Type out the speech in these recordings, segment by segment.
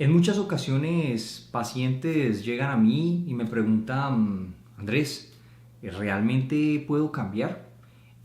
En muchas ocasiones pacientes llegan a mí y me preguntan, Andrés, ¿realmente puedo cambiar?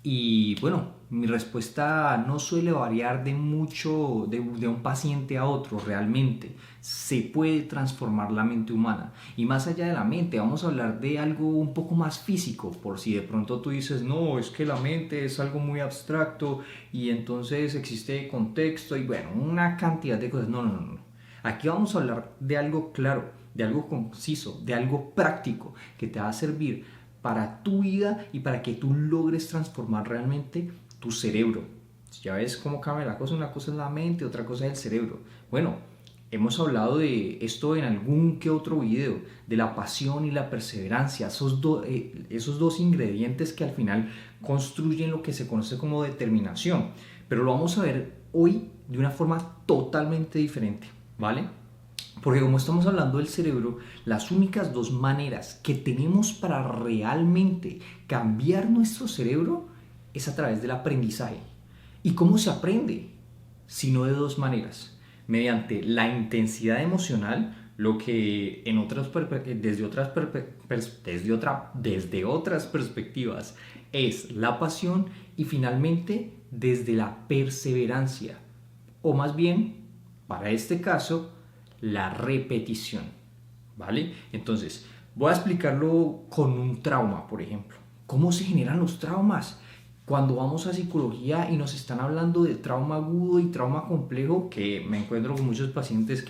Y bueno, mi respuesta no suele variar de mucho de un paciente a otro, realmente. Se puede transformar la mente humana. Y más allá de la mente, vamos a hablar de algo un poco más físico, por si de pronto tú dices, no, es que la mente es algo muy abstracto y entonces existe contexto y bueno, una cantidad de cosas. No, no, no, no. Aquí vamos a hablar de algo claro, de algo conciso, de algo práctico que te va a servir para tu vida y para que tú logres transformar realmente tu cerebro. Ya ves cómo cambia la cosa, una cosa es la mente, otra cosa es el cerebro. Bueno, hemos hablado de esto en algún que otro video, de la pasión y la perseverancia, esos dos ingredientes que al final construyen lo que se conoce como determinación. Pero lo vamos a ver hoy de una forma totalmente diferente, ¿vale? Porque como estamos hablando del cerebro, las únicas dos maneras que tenemos para realmente cambiar nuestro cerebro es a través del aprendizaje. ¿Y cómo se aprende? Sino de dos maneras. Mediante la intensidad emocional, lo que en otras desde otras perspectivas es la pasión, y finalmente desde la perseverancia, o más bien, para este caso, la repetición, ¿vale? Entonces, voy a explicarlo con un trauma, por ejemplo. ¿Cómo se generan los traumas? Cuando vamos a psicología y nos están hablando de trauma agudo y trauma complejo, que me encuentro con muchos pacientes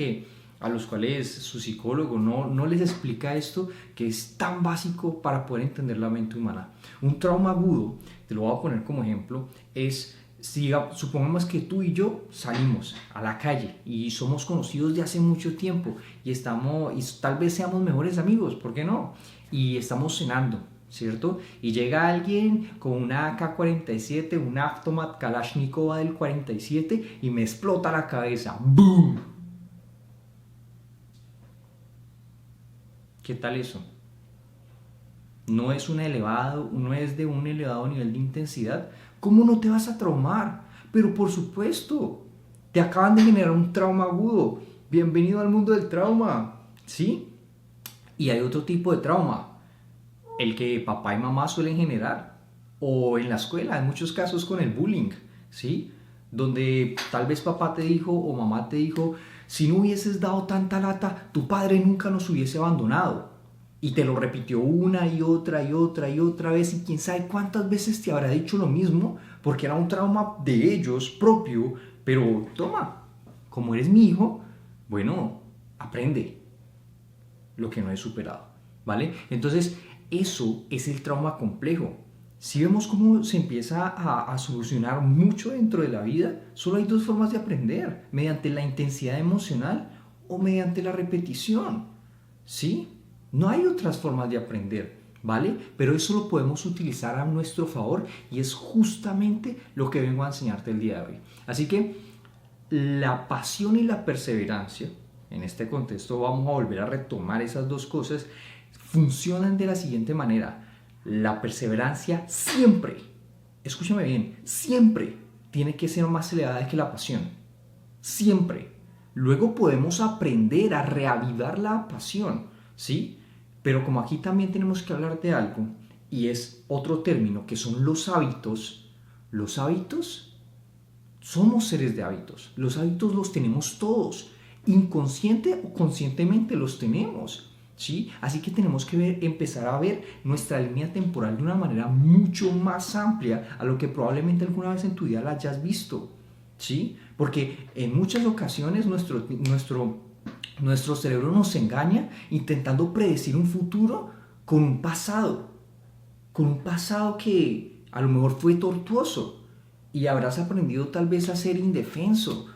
a los cuales su psicólogo no les explica esto, que es tan básico para poder entender la mente humana. Un trauma agudo, te lo voy a poner como ejemplo, es si supongamos que tú y yo salimos a la calle y somos conocidos de hace mucho tiempo y tal vez seamos mejores amigos, ¿por qué no? Y estamos cenando, ¿cierto? Y llega alguien con una AK-47, una Automat Kalashnikova del 47 y me explota la cabeza. ¡Boom! ¿Qué tal eso? No es de un elevado nivel de intensidad. ¿Cómo no te vas a traumar? Pero por supuesto, te acaban de generar un trauma agudo. Bienvenido al mundo del trauma, ¿sí? Y hay otro tipo de trauma, el que papá y mamá suelen generar, o en la escuela, en muchos casos con el bullying, ¿sí? Donde tal vez papá te dijo o mamá te dijo, si no hubieses dado tanta lata, tu padre nunca nos hubiese abandonado. Y te lo repitió una y otra y otra y otra vez, y quién sabe cuántas veces te habrá dicho lo mismo, porque era un trauma de ellos propio. Pero toma, como eres mi hijo, bueno, aprende lo que no he superado, ¿vale? Entonces, eso es el trauma complejo. Si vemos cómo se empieza a solucionar mucho dentro de la vida, solo hay dos formas de aprender: mediante la intensidad emocional o mediante la repetición, ¿sí? No hay otras formas de aprender, ¿vale? Pero eso lo podemos utilizar a nuestro favor, y es justamente lo que vengo a enseñarte el día de hoy. Así que la pasión y la perseverancia, en este contexto vamos a volver a retomar esas dos cosas, funcionan de la siguiente manera. La perseverancia siempre, escúchame bien, siempre tiene que ser más elevada que la pasión. Siempre. Luego podemos aprender a reavivar la pasión, ¿sí? Pero como aquí también tenemos que hablar de algo, y es otro término, que son los hábitos, somos seres de hábitos. Los hábitos los tenemos todos, inconsciente o conscientemente los tenemos, ¿sí? Así que tenemos que empezar a ver nuestra línea temporal de una manera mucho más amplia a lo que probablemente alguna vez en tu vida la hayas visto, ¿sí? Porque en muchas ocasiones nuestro cerebro nos engaña intentando predecir un futuro con un pasado que a lo mejor fue tortuoso, y habrás aprendido tal vez a ser indefenso.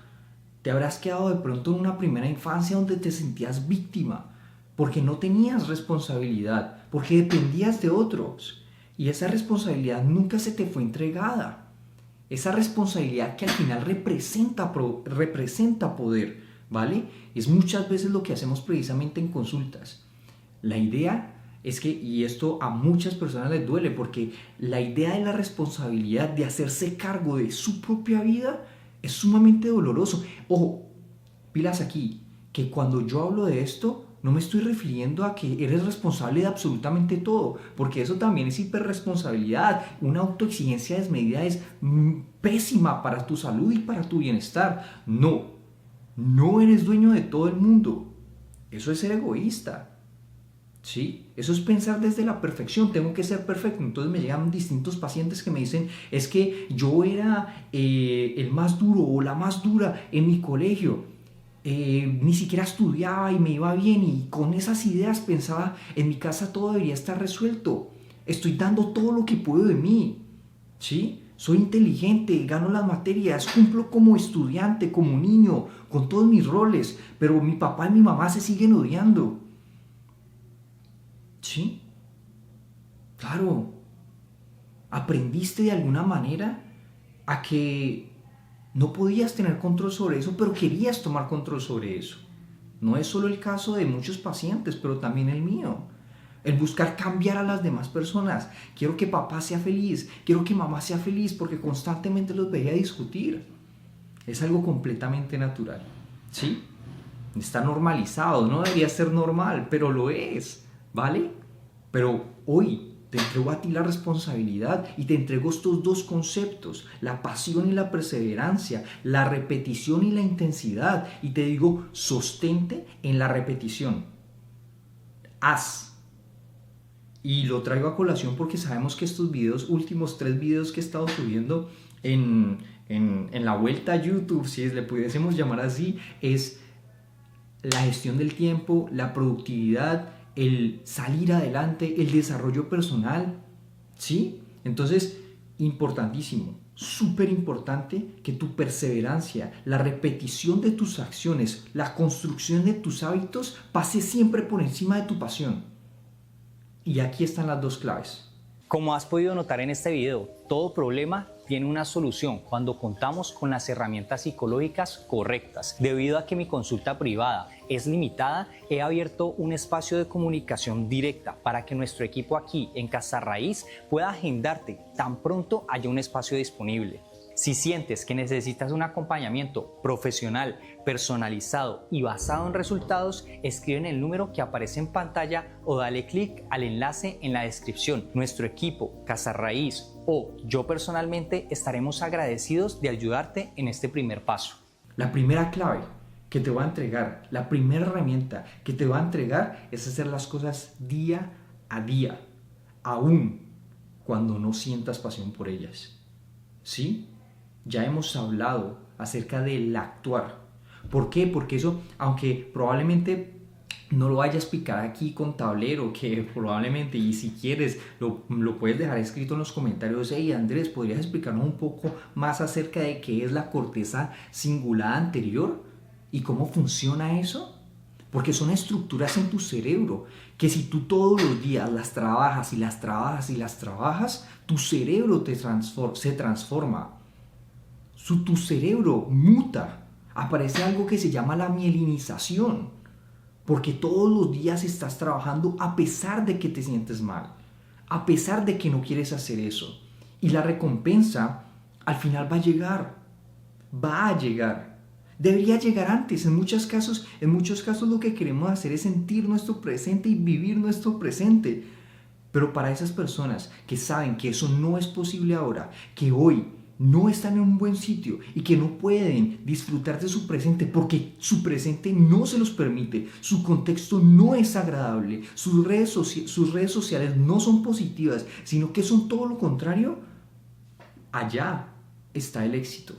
Te habrás quedado de pronto en una primera infancia donde te sentías víctima, porque no tenías responsabilidad, porque dependías de otros, y esa responsabilidad nunca se te fue entregada. Esa responsabilidad que al final representa poder, ¿vale? Es muchas veces lo que hacemos precisamente en consultas. La idea es que, y esto a muchas personas les duele, porque la idea de la responsabilidad de hacerse cargo de su propia vida es sumamente doloroso. Ojo, pilas aquí, que cuando yo hablo de esto, no me estoy refiriendo a que eres responsable de absolutamente todo, porque eso también es hiperresponsabilidad. Una autoexigencia desmedida es pésima para tu salud y para tu bienestar. No, no eres dueño de todo el mundo. Eso es ser egoísta. ¿Sí? Eso es pensar desde la perfección, tengo que ser perfecto. Entonces me llegan distintos pacientes que me dicen, es que yo era el más duro o la más dura en mi colegio, ni siquiera estudiaba y me iba bien, y con esas ideas pensaba, en mi casa todo debería estar resuelto, estoy dando todo lo que puedo de mí, ¿sí? Soy inteligente, gano las materias, cumplo como estudiante, como niño, con todos mis roles, pero mi papá y mi mamá se siguen odiando. ¿Sí? Claro. Aprendiste de alguna manera a que no podías tener control sobre eso, pero querías tomar control sobre eso. No es solo el caso de muchos pacientes, pero también el mío. El buscar cambiar a las demás personas. Quiero que papá sea feliz, quiero que mamá sea feliz, porque constantemente los veía discutir. Es algo completamente natural. ¿Sí? Está normalizado, no debería ser normal, pero lo es. ¿Vale? Pero hoy te entrego a ti la responsabilidad y te entrego estos dos conceptos, la pasión y la perseverancia, la repetición y la intensidad. Y te digo, sostente en la repetición. Haz. Y lo traigo a colación porque sabemos que estos videos, últimos 3 videos que he estado subiendo en la vuelta a YouTube, si le pudiésemos llamar así, es la gestión del tiempo, la productividad, el salir adelante, el desarrollo personal, ¿sí? Entonces, importantísimo, súper importante que tu perseverancia, la repetición de tus acciones, la construcción de tus hábitos pase siempre por encima de tu pasión. Y aquí están las dos claves. Como has podido notar en este video, todo problema tiene una solución cuando contamos con las herramientas psicológicas correctas. Debido a que mi consulta privada es limitada, he abierto un espacio de comunicación directa para que nuestro equipo aquí en Casa Raíz pueda agendarte tan pronto haya un espacio disponible. Si sientes que necesitas un acompañamiento profesional, personalizado y basado en resultados, escribe en el número que aparece en pantalla o dale clic al enlace en la descripción. Nuestro equipo, Casa Raíz o yo personalmente estaremos agradecidos de ayudarte en este primer paso. La primera clave que te voy a entregar, la primera herramienta que te voy a entregar es hacer las cosas día a día, aún cuando no sientas pasión por ellas. ¿Sí? Ya hemos hablado acerca del actuar. ¿Por qué? Porque eso, aunque probablemente no lo vaya a explicar aquí con tablero, que probablemente, y si quieres, lo puedes dejar escrito en los comentarios. Hey Andrés, ¿podrías explicarnos un poco más acerca de qué es la corteza cingulada anterior y cómo funciona eso? Porque son estructuras en tu cerebro que si tú todos los días las trabajas y las trabajas y las trabajas, tu cerebro se transforma. Tu cerebro muta, aparece algo que se llama la mielinización, porque todos los días estás trabajando a pesar de que te sientes mal, a pesar de que no quieres hacer eso, y la recompensa al final va a llegar, debería llegar antes. En muchos casos lo que queremos hacer es sentir nuestro presente y vivir nuestro presente, pero para esas personas que saben que eso no es posible ahora, que hoy no están en un buen sitio y que no pueden disfrutar de su presente porque su presente no se los permite, su contexto no es agradable, sus redes sociales no son positivas, sino que son todo lo contrario, allá está el éxito.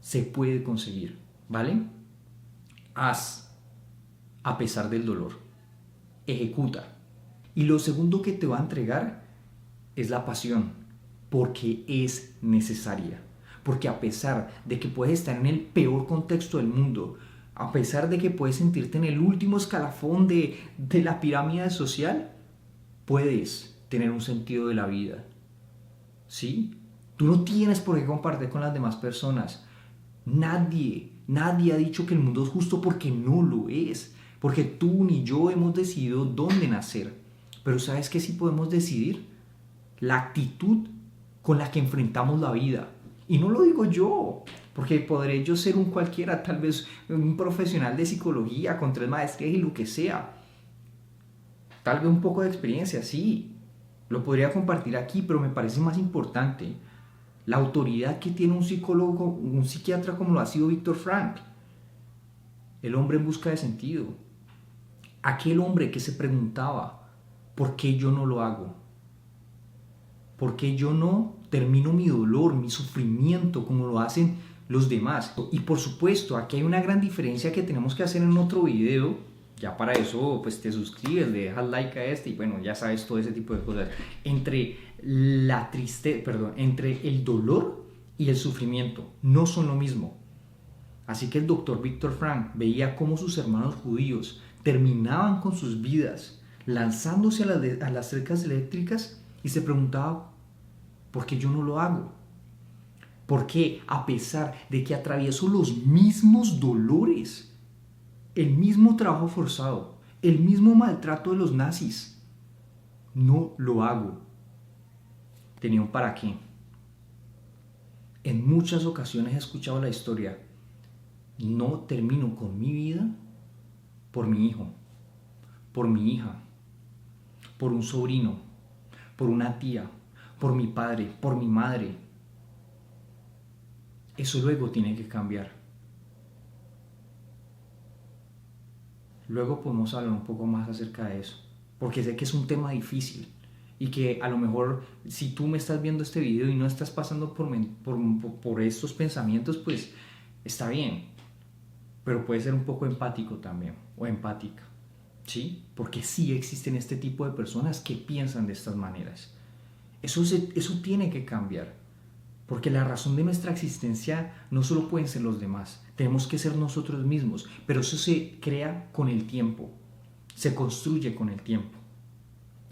Se puede conseguir, ¿vale? Haz a pesar del dolor, ejecuta. Y lo segundo que te va a entregar es la pasión, porque es necesaria. Porque a pesar de que puedes estar en el peor contexto del mundo, a pesar de que puedes sentirte en el último escalafón de la pirámide social, puedes tener un sentido de la vida. ¿Sí? Tú no tienes por qué compartir con las demás personas. Nadie ha dicho que el mundo es justo porque no lo es. Porque tú ni yo hemos decidido dónde nacer. Pero ¿sabes qué sí podemos decidir? La actitud con la que enfrentamos la vida. Y no lo digo yo, Porque podré yo ser un cualquiera, tal vez un profesional de psicología con 3 maestrías y lo que sea. Tal vez un poco de experiencia, sí. Lo podría compartir aquí, pero me parece más importante la autoridad que tiene un psicólogo, un psiquiatra como lo ha sido Víctor Frank. El hombre en busca de sentido. Aquel hombre que se preguntaba, ¿por qué yo no lo hago? ¿Por qué yo no termino mi dolor, mi sufrimiento como lo hacen los demás? Y por supuesto, aquí hay una gran diferencia que tenemos que hacer en otro video. Ya para eso, pues te suscribes, le dejas like a este y bueno, ya sabes todo ese tipo de cosas. Entre la tristeza, perdón, entre el dolor y el sufrimiento no son lo mismo. Así que el doctor Víctor Frank veía cómo sus hermanos judíos terminaban con sus vidas lanzándose a las cercas eléctricas y se preguntaba, ¿por qué yo no lo hago? ¿Por qué, a pesar de que atravieso los mismos dolores, el mismo trabajo forzado, el mismo maltrato de los nazis, no lo hago? Tenía un para qué. En muchas ocasiones he escuchado la historia. No termino con mi vida por mi hijo, por mi hija, por un sobrino, por una tía, por mi padre, por mi madre. Eso luego tiene que cambiar. Luego podemos hablar un poco más acerca de eso, porque sé que es un tema difícil y que a lo mejor si tú me estás viendo este video y no estás pasando por estos pensamientos, pues está bien, pero puede ser un poco empático también o empática, ¿sí? Porque sí existen este tipo de personas que piensan de estas maneras. Eso tiene que cambiar, porque la razón de nuestra existencia no solo pueden ser los demás, tenemos que ser nosotros mismos, pero eso se crea con el tiempo, se construye con el tiempo.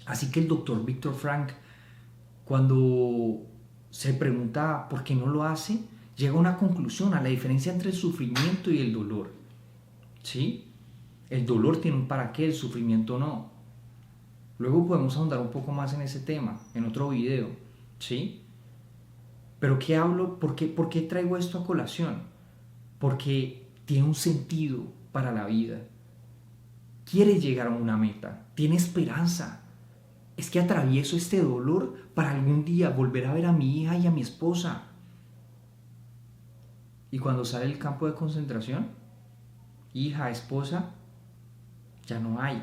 Así que el doctor Víctor Frank, cuando se pregunta por qué no lo hace, llega a una conclusión, a la diferencia entre el sufrimiento y el dolor. ¿Sí? El dolor tiene un para qué, el sufrimiento no. Luego podemos ahondar un poco más en ese tema, en otro video, ¿sí? Pero ¿qué hablo? ¿Por qué traigo esto a colación? Porque tiene un sentido para la vida. Quiere llegar a una meta, tiene esperanza. Es que atravieso este dolor para algún día volver a ver a mi hija y a mi esposa. Y cuando sale del campo de concentración, hija, esposa, ya no hay.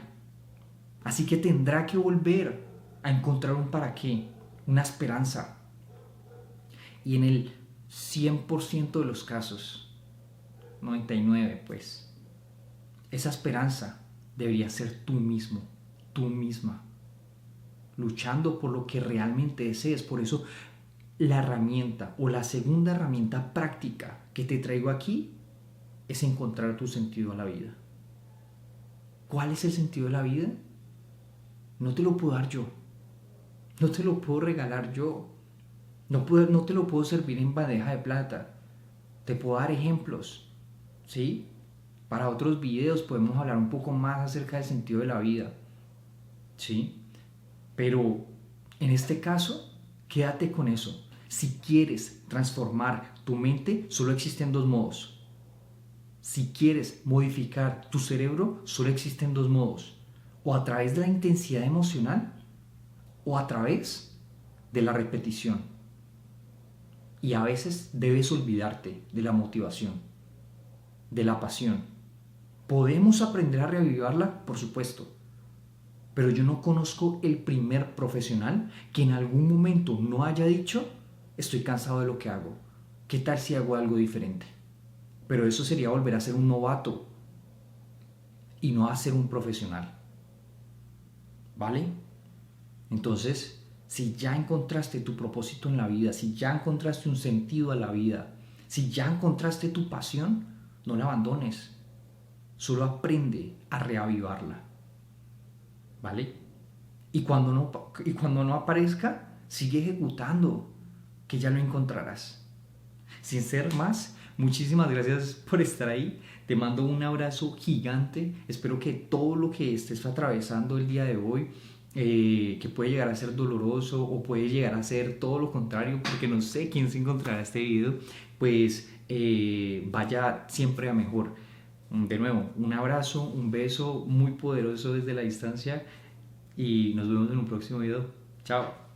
Así que tendrá que volver a encontrar un para qué, una esperanza. Y en el 100% de los casos, 99 pues, esa esperanza debería ser tú mismo, tú misma, luchando por lo que realmente desees. Por eso la herramienta o la segunda herramienta práctica que te traigo aquí es encontrar tu sentido a la vida. ¿Cuál es el sentido de la vida? No te lo puedo dar yo, no te lo puedo regalar yo, no te lo puedo servir en bandeja de plata. Te puedo dar ejemplos, ¿sí? Para otros videos podemos hablar un poco más acerca del sentido de la vida, ¿sí? Pero en este caso, quédate con eso. Si quieres transformar tu mente, solo existen 2 modos. Si quieres modificar tu cerebro, solo existen 2 modos. O a través de la intensidad emocional o a través de la repetición. Y a veces debes olvidarte de la motivación, de la pasión. ¿Podemos aprender a reavivarla? Por supuesto. Pero yo no conozco el primer profesional que en algún momento no haya dicho, estoy cansado de lo que hago. ¿Qué tal si hago algo diferente? Pero eso sería volver a ser un novato y no a ser un profesional. ¿Vale? Entonces, si ya encontraste tu propósito en la vida, si ya encontraste un sentido a la vida, si ya encontraste tu pasión, no la abandones. Solo aprende a reavivarla. ¿Vale? Y cuando no aparezca, sigue ejecutando, que ya lo encontrarás. Sin ser más, muchísimas gracias por estar ahí. Te mando un abrazo gigante. Espero que todo lo que estés atravesando el día de hoy, que puede llegar a ser doloroso o puede llegar a ser todo lo contrario, porque no sé quién se encontrará este video, pues vaya siempre a mejor. De nuevo, un abrazo, un beso muy poderoso desde la distancia y nos vemos en un próximo video. Chao.